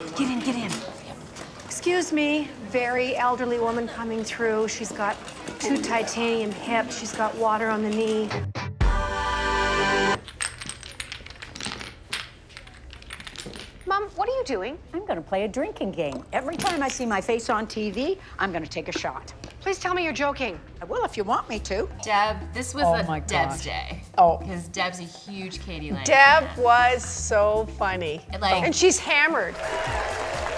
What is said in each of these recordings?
Get in, get in. Excuse me, very elderly woman coming through. She's got 2 titanium hips. She's got water on the knee. Mom, what are you doing? I'm gonna play a drinking game. Every time I see my face on TV, I'm gonna take a shot. Please tell me you're joking. I will if you want me to. Deb, this was my Deb's gosh. day. Oh. Because Deb's a huge Katie Lang Deb fan. was so funny. Like- And she's hammered.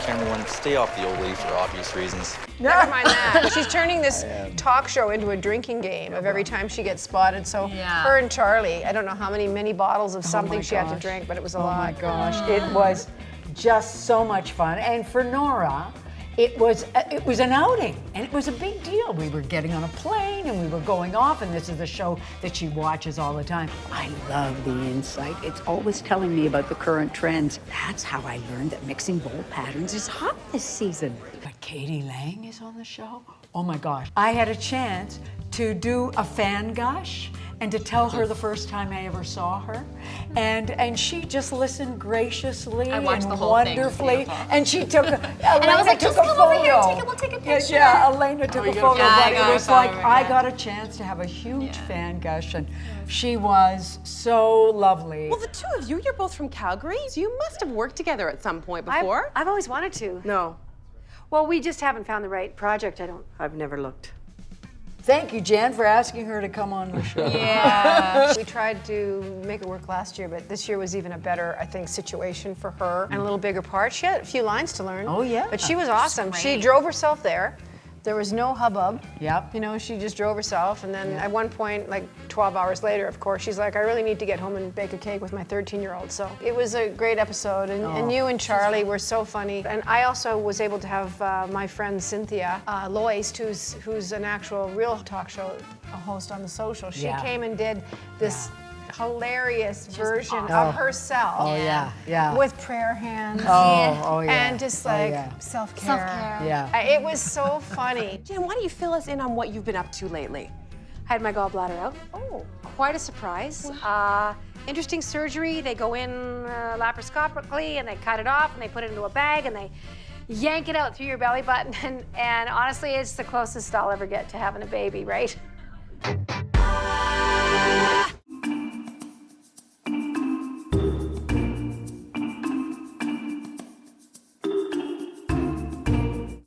Camera one, stay off the old lady for obvious reasons. Never mind that. She's turning this talk show into a drinking game of every time she gets spotted. So Yeah. her and Charlie, I don't know how many bottles of something my she had to gosh. drink, but it was a Oh lot. my gosh, it was just so much fun. And for Nora, it was an outing, and it was a big deal. We were getting on a plane, and we were going off, and this is a show that she watches all the time. I love the insight. It's always telling me about the current trends. That's how I learned that mixing bowl patterns is hot this season. But Katie Lang is on the show? Oh my gosh. I had a chance to do a fan gush and to tell her the first time I ever saw her. And she just listened graciously I watched and the whole thing. It was wonderfully. beautiful. And she took I was like, took just a come photo. over here and we'll take a picture. Yeah, Elena took a you photo, gotta- Yeah, I but got it a was like photo, I yeah. got a chance to have a huge fan gush, and she was so lovely. Well, the two of you, you're both from Calgary, so you must have worked together at some point before. I've always wanted to. No. Well, we just haven't found the right project. I've never looked. Thank you, Jan, for asking her to come on the show. Yeah. We tried to make it work last year, but this year was even a better, I think, situation for her and a little bigger part. She had a few lines to learn. Oh, yeah. But she was awesome. She drove herself there. There was no hubbub. Yep. You know, she just drove herself. And then at one point, like 12 hours later, of course, she's like, I really need to get home and bake a cake with my 13-year-old. So it was a great episode. And you and Charlie were so funny. And I also was able to have my friend Cynthia Loist, who's an actual real talk show host on The Social. She Yeah. came and did this hilarious version of herself. Oh, yeah. With prayer hands. Oh, yeah. And just like yeah. self-care. Yeah. It was so funny. Jan, why don't you fill us in on what you've been up to lately? I had my gallbladder out. Oh. Quite a surprise. Interesting surgery. They go in laparoscopically and they cut it off and they put it into a bag and they yank it out through your belly button. And honestly, it's the closest I'll ever get to having a baby, right?